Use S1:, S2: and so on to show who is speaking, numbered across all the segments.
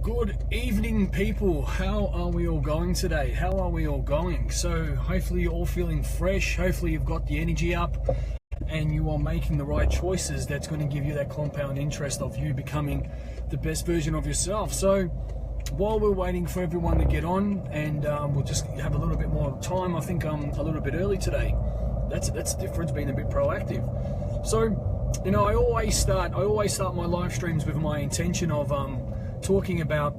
S1: Good evening, people. How are we all going today? How are we all going? So hopefully you're all feeling fresh. Hopefully you've got the energy up and you are making the right choices that's going to give you that compound interest of you becoming the best version of yourself. So while we're waiting for everyone to get on, and we'll just have a little bit more time. I think I'm a little bit early today. That's the difference, being a bit proactive. So, you know, I always start my live streams with my intention of talking about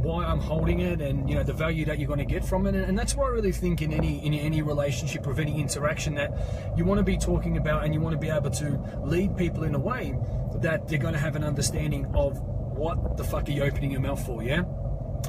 S1: why I'm holding it, and you know, the value that you're going to get from it. And that's what I really think in any relationship or any interaction, that you want to be talking about, and you want to be able to lead people in a way that they're going to have an understanding of what the fuck are you opening your mouth for, yeah?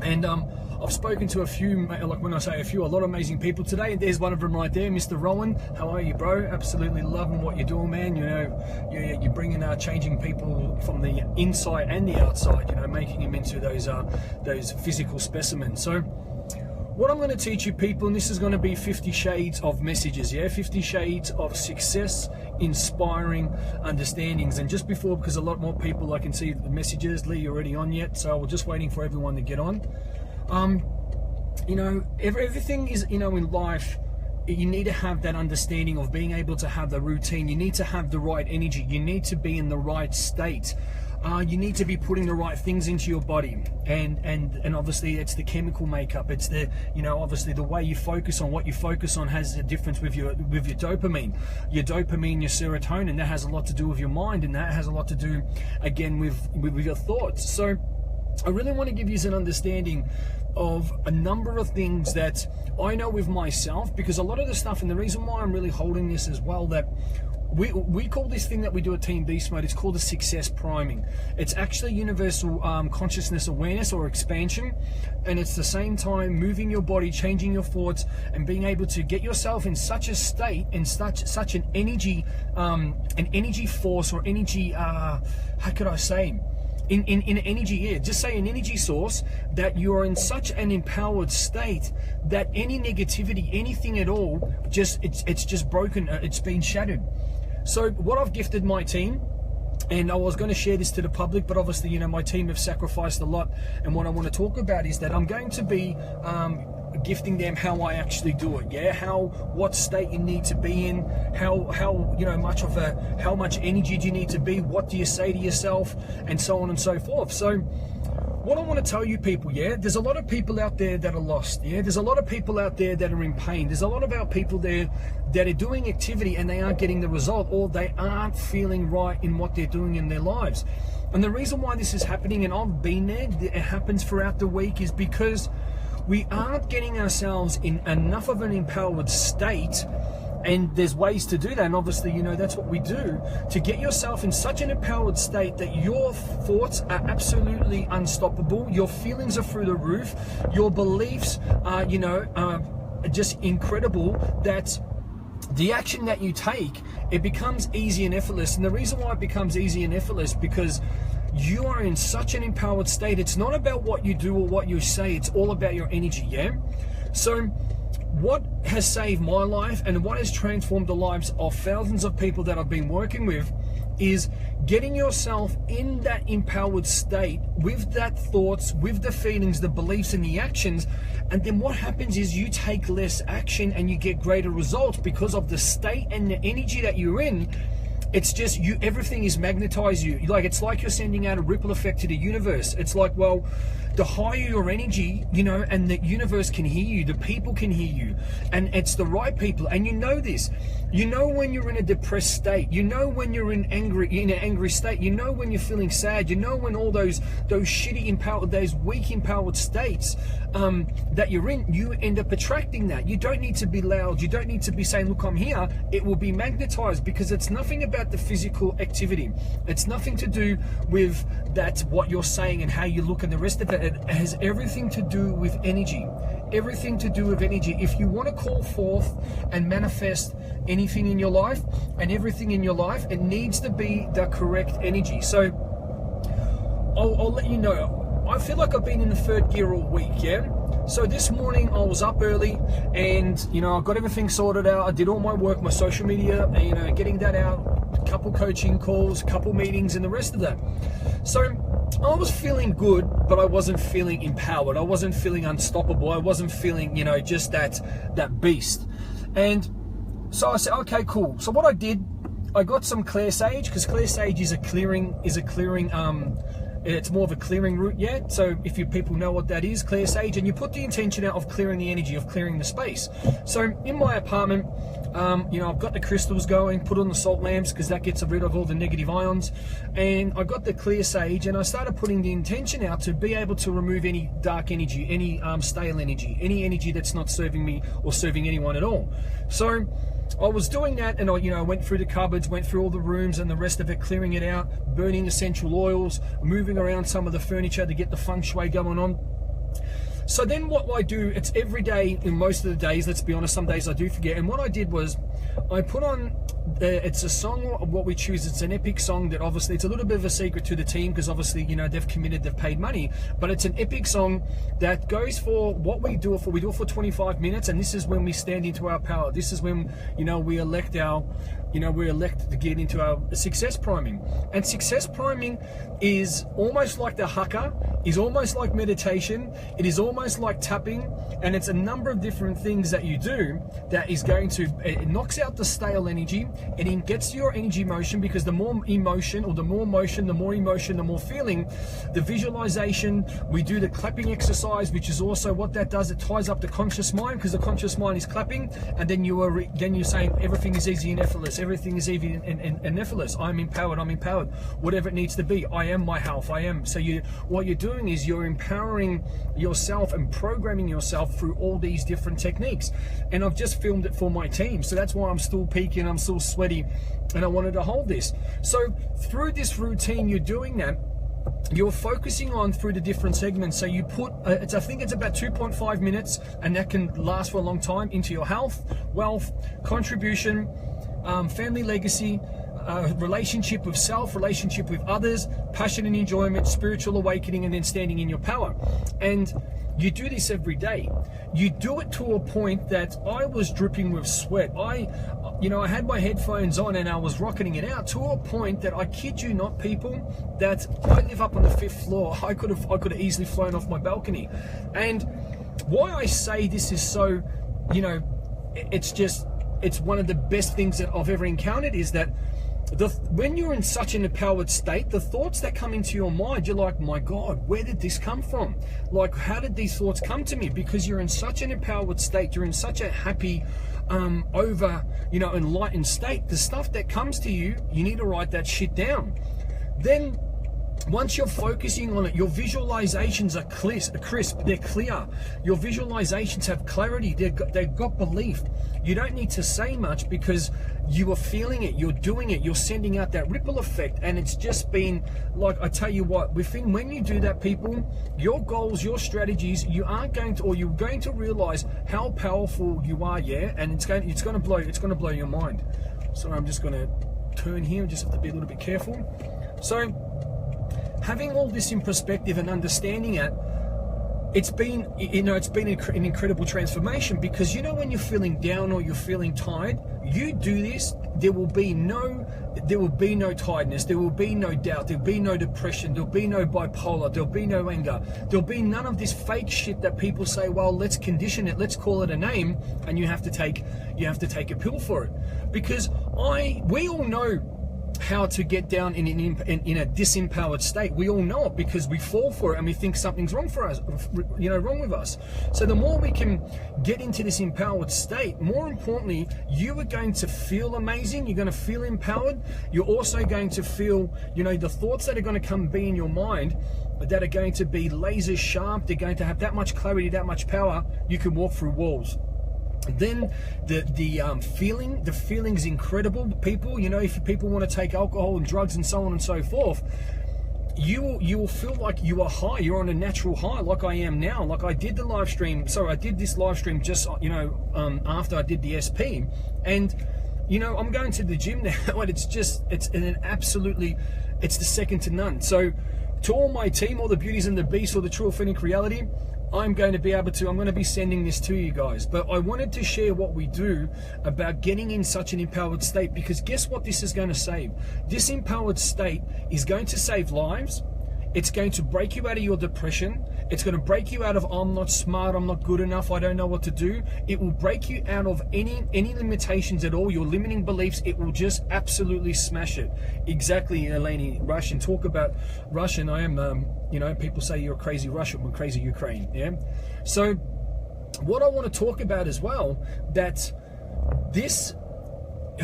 S1: And I've spoken to a few, like when I say a few, a lot of amazing people today. There's one of them right there, Mr. Rowan. How are you, bro? Absolutely loving what you're doing, man. You know, you're bringing changing people from the inside and the outside. You know, making them into those physical specimens. So what I'm going to teach you, people, and this is going to be 50 shades of messages, yeah, 50 shades of success, inspiring understandings. And just before, because a lot more people, I can see the messages. Lee, you're already on yet, so we're just waiting for everyone to get on. You know, everything is, you know, in life, you need to have that understanding of being able to have the routine. You need to have the right energy. You need to be in the right state. You need to be putting the right things into your body, and obviously it's the chemical makeup. It's the, you know, obviously the way you focus on what you focus on has a difference with your dopamine, your serotonin. That has a lot to do with your mind, and that has a lot to do again with your thoughts. So I really want to give you an understanding of a number of things that I know with myself, because a lot of the stuff, and the reason why I'm really holding this as well, that we call this thing that we do at Team Beast Mode, it's called the success priming. It's actually universal consciousness awareness or expansion, and it's the same time moving your body, changing your thoughts, and being able to get yourself in such a state, in such an energy force, or energy, how could I say, in energy, yeah, just say an energy source, that you are in such an empowered state that any negativity, anything at all, it's just broken, it's been shattered. So what I've gifted my team, and I was going to share this to the public, but obviously, you know, my team have sacrificed a lot, and what I want to talk about is that I'm going to be gifting them how I actually do it, yeah, what state you need to be in, how you know, how much energy do you need to be, what do you say to yourself, and so on and so forth. So what I want to tell you, people, yeah, there's a lot of people out there that are lost, yeah, there's a lot of people out there that are in pain, there's a lot of our people there that are doing activity and they aren't getting the result, or they aren't feeling right in what they're doing in their lives. And the reason why this is happening, and I've been there, it happens throughout the week, is because we aren't getting ourselves in enough of an empowered state. And there's ways to do that, and obviously, you know, that's what we do, to get yourself in such an empowered state that your thoughts are absolutely unstoppable, your feelings are through the roof, your beliefs are, you know, just incredible, that the action that you take, it becomes easy and effortless. And the reason why it becomes easy and effortless, because you are in such an empowered state. It's not about what you do or what you say, it's all about your energy, yeah? So what has saved my life, and what has transformed the lives of thousands of people that I've been working with, is getting yourself in that empowered state with that thoughts, with the feelings, the beliefs, and the actions. And then what happens is you take less action and you get greater results because of the state and the energy that you're in. It's just you, everything is magnetized you. Like, it's like you're sending out a ripple effect to the universe. It's like, well, the higher your energy, you know, and the universe can hear you, the people can hear you, and it's the right people. And you know this. You know when you're in a depressed state. You know when you're in an angry state. You know when you're feeling sad. You know when all those shitty empowered, those weak empowered states that you're in, you end up attracting that. You don't need to be loud. You don't need to be saying, look, I'm here. It will be magnetized, because it's nothing about the physical activity. It's nothing to do with that, what you're saying and how you look and the rest of it. It has everything to do with energy. Everything to do with energy. If you want to call forth and manifest anything in your life and everything in your life, it needs to be the correct energy. So I'll let you know. I feel like I've been in the third gear all week, yeah? So this morning I was up early, and you know, I got everything sorted out. I did all my work, my social media, and, you know, getting that out, a couple coaching calls, a couple meetings, and the rest of that. So I was feeling good, but I wasn't feeling empowered. I wasn't feeling unstoppable. I wasn't feeling, you know, just that beast. And so I said, okay, cool. So what I did, I got some clear sage, because clear sage is a clearing, it's more of a clearing root, yeah? So if you people know what that is, clear sage, and you put the intention out of clearing the energy, of clearing the space. So in my apartment, you know, I've got the crystals going, put on the salt lamps, because that gets rid of all the negative ions. And I got the clear sage, and I started putting the intention out to be able to remove any dark energy, any stale energy, any energy that's not serving me or serving anyone at all. So I was doing that, and I went through the cupboards, went through all the rooms and the rest of it, clearing it out, burning essential oils, moving around some of the furniture to get the feng shui going on. So then what I do, it's every day, in most of the days, let's be honest, some days I do forget. And what I did was I put on, it's a song, what we choose, it's an epic song that obviously, it's a little bit of a secret to the team, because obviously, you know, they've committed, they've paid money, but it's an epic song that goes for what we do it for. We do it for 25 minutes, and this is when we stand into our power. This is when, you know, we elect our, you know, we're elected to get into our success priming. And success priming is almost like the haka, is almost like meditation, it is almost like tapping, and it's a number of different things that you do that is going to, it knocks out the stale energy, it gets your energy motion, because the more emotion, or the more motion, the more emotion, the more feeling, the visualization, we do the clapping exercise, which is also what that does, it ties up the conscious mind, because the conscious mind is clapping, and then you're saying everything is easy and effortless, everything is easy and effortless, I'm empowered, whatever it needs to be, I am my health, I am. So what you're doing is you're empowering yourself and programming yourself through all these different techniques. And I've just filmed it for my team, so that's why I'm still peaking, I'm still sweaty, and I wanted to hold this. So through this routine, you're doing that, you're focusing on through the different segments. So you put, I think it's about 2.5 minutes, and that can last for a long time, into your health, wealth, contribution, family legacy, relationship with self, relationship with others, passion and enjoyment, spiritual awakening, and then standing in your power. And you do this every day. You do it to a point that I was dripping with sweat. I had my headphones on and I was rocketing it out to a point that, I kid you not, people, that I live up on the 5th floor. I could have easily flown off my balcony. And why I say this is so, you know, it's one of the best things that I've ever encountered, is that when you're in such an empowered state, the thoughts that come into your mind, you're like, my God, where did this come from? Like, how did these thoughts come to me? Because you're in such an empowered state, you're in such a happy, enlightened state. The stuff that comes to you, you need to write that shit down. Then once you're focusing on it, your visualizations are crisp, they're clear. Your visualizations have clarity, they've got belief. You don't need to say much, because you are feeling it, you're doing it, you're sending out that ripple effect. And it's just been like, I tell you what, when you do that, people, your goals, your strategies, you're going to realize how powerful you are, yeah. And it's going to blow your mind. So I'm just going to turn here, just have to be a little bit careful. So having all this in perspective and understanding it, it's been an incredible transformation. Because, you know, when you're feeling down or you're feeling tired, you do this, there will be no tiredness, there will be no doubt, there'll be no depression, there'll be no bipolar, there'll be no anger, there'll be none of this fake shit that people say, well, let's condition it, let's call it a name, and you have to take a pill for it. Because we all know how to get down in a disempowered state. We all know it, because we fall for it and we think something's wrong for us, wrong with us. So the more we can get into this empowered state, more importantly, you are going to feel amazing, you're going to feel empowered, you're also going to feel, the thoughts that are going to come be in your mind, that are going to be laser sharp, they're going to have that much clarity, that much power, you can walk through walls. Then the feeling's incredible. People, if people want to take alcohol and drugs and so on and so forth, you will feel like you are high. You're on a natural high, like I am now. Like I did this live stream just after I did the SP, and I'm going to the gym now, and it's the second to none. So to all my team, all the beauties and the beasts, or the true authentic reality, I'm going to be sending this to you guys. But I wanted to share what we do about getting in such an empowered state, because guess what this is going to save? This empowered state is going to save lives. It's going to break you out of your depression. It's going to break you out of, I'm not smart, I'm not good enough, I don't know what to do. It will break you out of any limitations at all, your limiting beliefs. It will just absolutely smash it. Exactly, Eleni. Russian. Talk about Russian. I am, you know, people say you're a crazy Russian, we're crazy Ukraine. Yeah. So what I want to talk about as well, that this,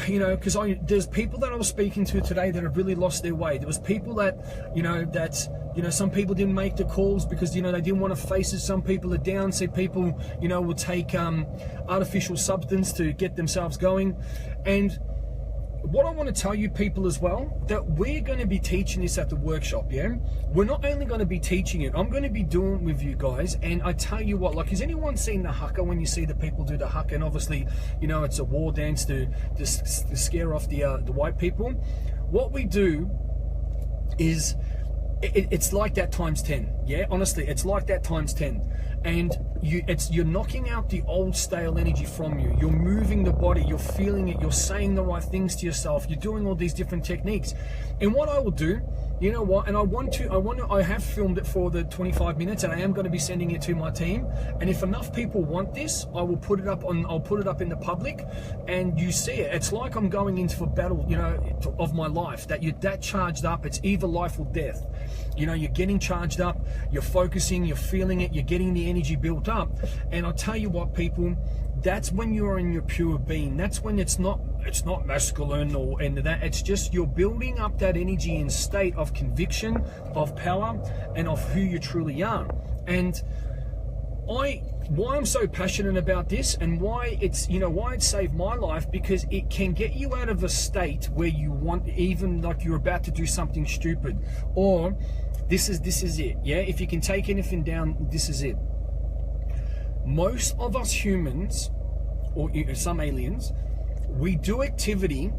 S1: you know, because there's people that I was speaking to today that have really lost their way. There was people that, you know, some people didn't make the calls because, you know, they didn't want to face it. Some people are down. Some people, you know, will take artificial substance to get themselves going. And what I want to tell you people as well, that we're going to be teaching this at the workshop, yeah? We're not only going to be teaching it, I'm going to be doing it with you guys. And I tell you what, like, has anyone seen the haka, when you see the people do the haka? And obviously, you know, it's a war dance to scare off the white people. What we do is, it's like that times 10. Yeah, honestly, it's like that times 10. And you're knocking out the old stale energy from you. You're moving the body, you're feeling it, you're saying the right things to yourself, you're doing all these different techniques. And what I will do, you know what, and I have filmed it for the 25 minutes, and I am going to be sending it to my team. And if enough people want this, I'll put it up in the public, and you see it. It's like I'm going into a battle, you know, of my life, that you're that charged up. It's either life or death. You know, you're getting charged up, you're focusing, you're feeling it, you're getting the energy built up. And I'll tell you what, people, that's when you're in your pure being. That's when it's not masculine or any of that. It's just you're building up that energy and state of conviction, of power, and of who you truly are. And why I'm so passionate about this, and why it's, you know, why it saved my life, because it can get you out of a state where you want, even like you're about to do something stupid, or this is it. Yeah, if you can take anything down, this is it. Most of us humans, or some aliens, we do activity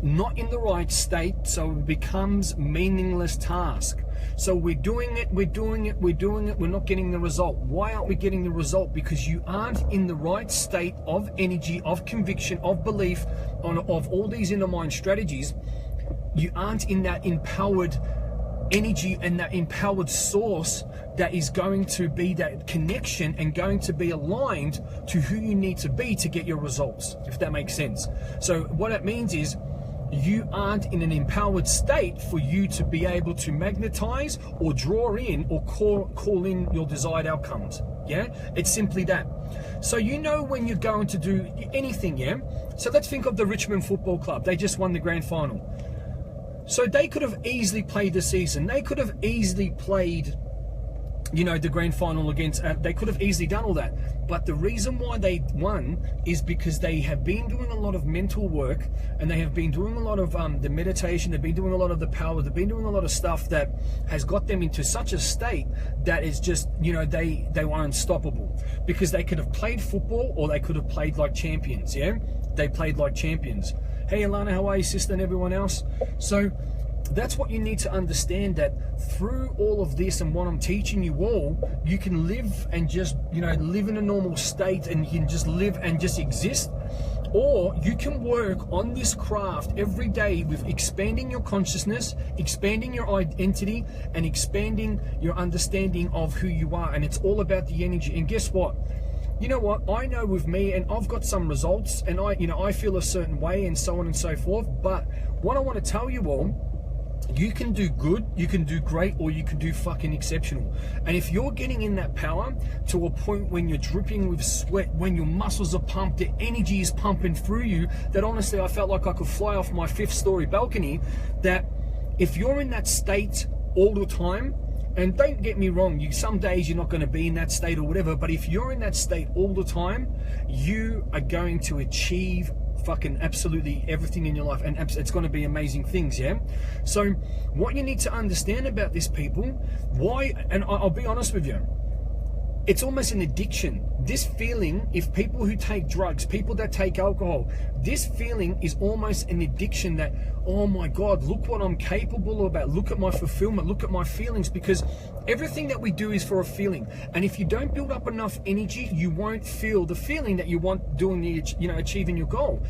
S1: not in the right state, so it becomes meaningless task. So we're doing it, we're not getting the result. Why aren't we getting the result? Because you aren't in the right state of energy, of conviction, of belief, of all these inner mind strategies. You aren't in that empowered energy and that empowered source that is going to be that connection and going to be aligned to who you need to be to get your results, if that makes sense. So what that means is, you aren't in an empowered state for you to be able to magnetize or draw in or call in your desired outcomes. Yeah, it's simply that. So you know, when you're going to do anything, yeah, so let's think of the Richmond Football Club. They just won the grand final. So they could have easily played the season. They could have easily played, you know, the grand final against, they could have easily done all that. But the reason why they won is because they have been doing a lot of mental work, and they have been doing a lot of the meditation, they've been doing a lot of the power, they've been doing a lot of stuff that has got them into such a state that is just, you know, they were unstoppable. Because they could have played football, or they could have played like champions, yeah? They played like champions. Hey Alana, how are you, sister, and everyone else? So that's what you need to understand, that through all of this and what I'm teaching you all, you can live and just, you know, live in a normal state, and you can just live and just exist. Or you can work on this craft every day with expanding your consciousness, expanding your identity, and expanding your understanding of who you are. And it's all about the energy. And guess what? You know what? I know with me, and I've got some results, and I feel a certain way, and so on and so forth. But what I want to tell you all, you can do good, you can do great, or you can do fucking exceptional. And if you're getting in that power to a point when you're dripping with sweat, when your muscles are pumped, the energy is pumping through you, that honestly I felt like I could fly off my 5th story balcony, that if you're in that state all the time, and don't get me wrong, some days you're not going to be in that state or whatever, but if you're in that state all the time, you are going to achieve fucking absolutely everything in your life, and it's going to be amazing things, yeah? So what you need to understand about this, people, why, and I'll be honest with you, it's almost an addiction. This feeling, if people who take drugs, people that take alcohol, this feeling is almost an addiction, that, oh my God, look what I'm capable of, look at my fulfillment, look at my feelings, because everything that we do is for a feeling. And if you don't build up enough energy, you won't feel the feeling that you want doing the, you know, achieving your goal.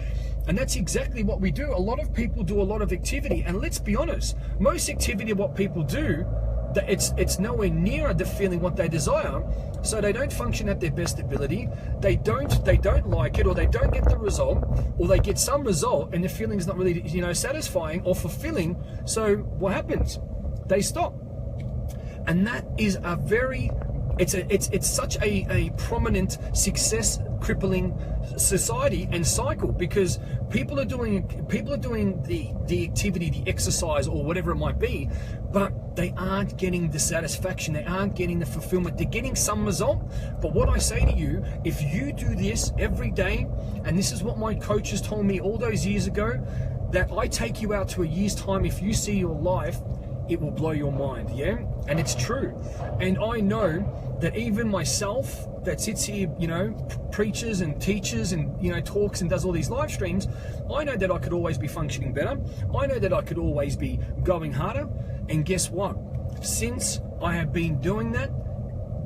S1: And that's exactly what we do. A lot of people do a lot of activity, and let's be honest, most activity, what people do, it's nowhere near the feeling what they desire, so they don't function at their best ability. They don't like it, or they don't get the result, or they get some result and the feeling is not really, you know, satisfying or fulfilling. So what happens? They stop. And that is a very, it's such a prominent success crippling society and cycle, because people are doing the activity, the exercise, or whatever it might be, but they aren't getting the satisfaction, they aren't getting the fulfillment. They're getting some result, but what I say to you, if you do this every day, and this is what my coaches told me all those years ago, that I take you out to a year's time, if you see your life, it will blow your mind. Yeah, and it's true. And I know that even myself that sits here, you know, preaches and teaches and, you know, talks and does all these live streams, I know that I could always be functioning better. I know that I could always be going harder. And guess what? Since I have been doing that,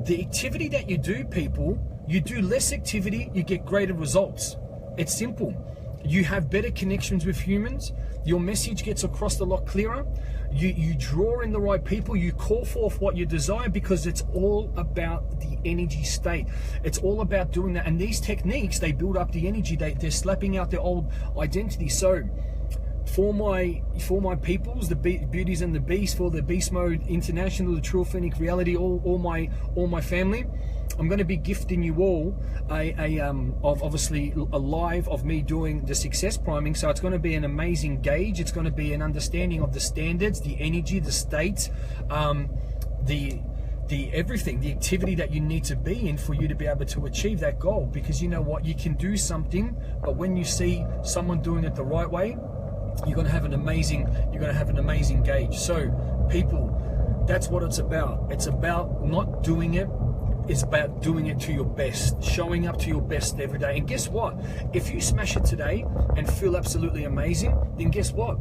S1: the activity that you do, people, you do less activity, you get greater results. It's simple. You have better connections with humans. Your message gets across a lot clearer. You draw in the right people. You call forth what you desire, because it's all about the energy state. It's all about doing that. And these techniques, they build up the energy. They're slapping out their old identity. So for my peoples, the beauties and the beasts, for the Beast Mode International, the True Authentic Reality, all my family, I'm going to be gifting you all obviously a live of me doing the success priming. So it's going to be an amazing gauge. It's going to be an understanding of the standards, the energy, the state, the everything, the activity that you need to be in for you to be able to achieve that goal. Because you know what, you can do something, but when you see someone doing it the right way, you're going to have an amazing gauge. So people, that's what it's about. It's about not doing it. It's about doing it to your best, showing up to your best every day. And guess what? If you smash it today and feel absolutely amazing, then guess what?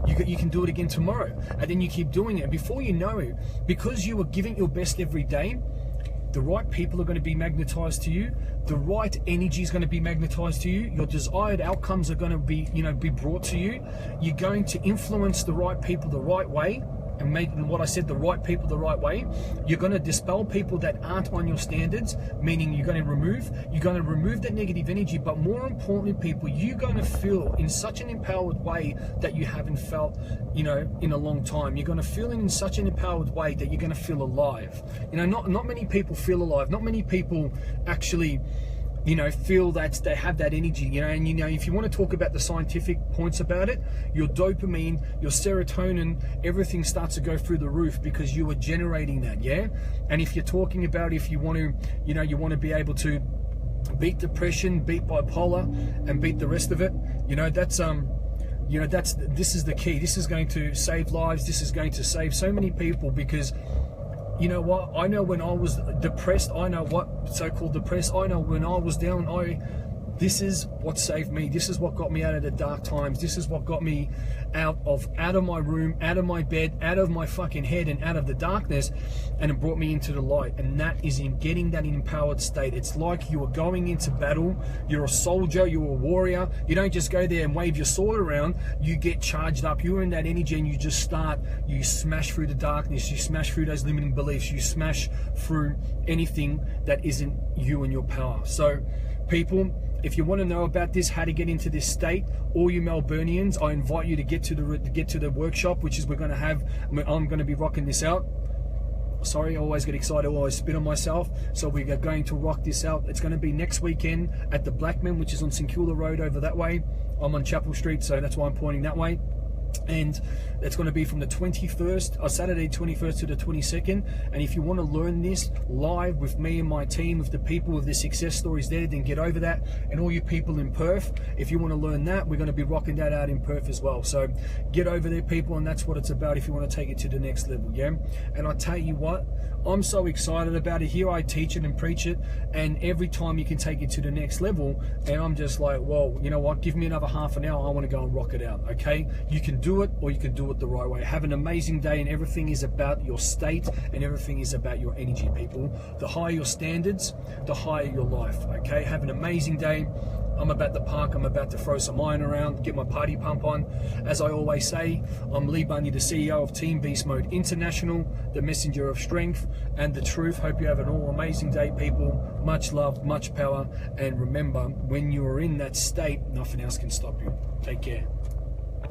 S1: You can do it again tomorrow. And then you keep doing it. And before you know it, because you are giving your best every day, the right people are going to be magnetized to you. The right energy is going to be magnetized to you. Your desired outcomes are going to be, you know, be brought to you. You're going to influence the right people the right way, and make what I said, the right people the right way. You're going to dispel people that aren't on your standards, meaning you're going to remove that negative energy. But more importantly, people, you're going to feel in such an empowered way that you haven't felt, you know, in a long time. You're going to feel in such an empowered way that you're going to feel alive. You know, not many people feel alive. Not many people actually, you know, feel that they have that energy, you know. And you know, if you want to talk about the scientific points about it, your dopamine, your serotonin, everything starts to go through the roof because you are generating that. Yeah. And if you're talking about, if you want to, you know, you want to be able to beat depression, beat bipolar, and beat the rest of it, you know, that's you know, this is the key. This is going to save lives. This is going to save so many people, because you know what? I know when I was depressed, I know what so-called depressed, I know when I was down, this is what saved me. This is what got me out of the dark times. This is what got me out of my room, out of my bed, out of my fucking head, and out of the darkness, and it brought me into the light. And that is in getting that empowered state. It's like you are going into battle. You're a soldier, you're a warrior. You don't just go there and wave your sword around. You get charged up. You're in that energy, and you smash through the darkness. You smash through those limiting beliefs. You smash through anything that isn't you and your power. So people, if you want to know about this, how to get into this state, all you Melburnians, I invite you to get to the workshop, which is I'm going to be rocking this out. Sorry, I always get excited, I always spit on myself. So we are going to rock this out. It's going to be next weekend at the Blackman, which is on St Kilda Road over that way. I'm on Chapel Street, so that's why I'm pointing that way. And it's going to be from the 21st, Saturday 21st to the 22nd. And if you want to learn this live with me and my team, with the people, with the success stories there, then get over that. And all you people in Perth, if you want to learn that, we're going to be rocking that out in Perth as well. So get over there, people, and that's what it's about if you want to take it to the next level. Yeah. And I tell you what, I'm so excited about it. Here I teach it and preach it, and every time you can take it to the next level, and I'm just like, well, you know what, give me another half an hour, I want to go and rock it out. Okay, you can do it, or you can do it the right way. Have an amazing day, and everything is about your state, and everything is about your energy, people. The higher your standards, the higher your life. Okay, have an amazing day. I'm about to park, I'm about to throw some iron around, get my party pump on. As I always say, I'm Lee Bundy, the CEO of Team Beast Mode International, the messenger of strength and the truth. Hope you have an all amazing day, people. Much love, much power, and remember, when you are in that state, nothing else can stop you. Take care.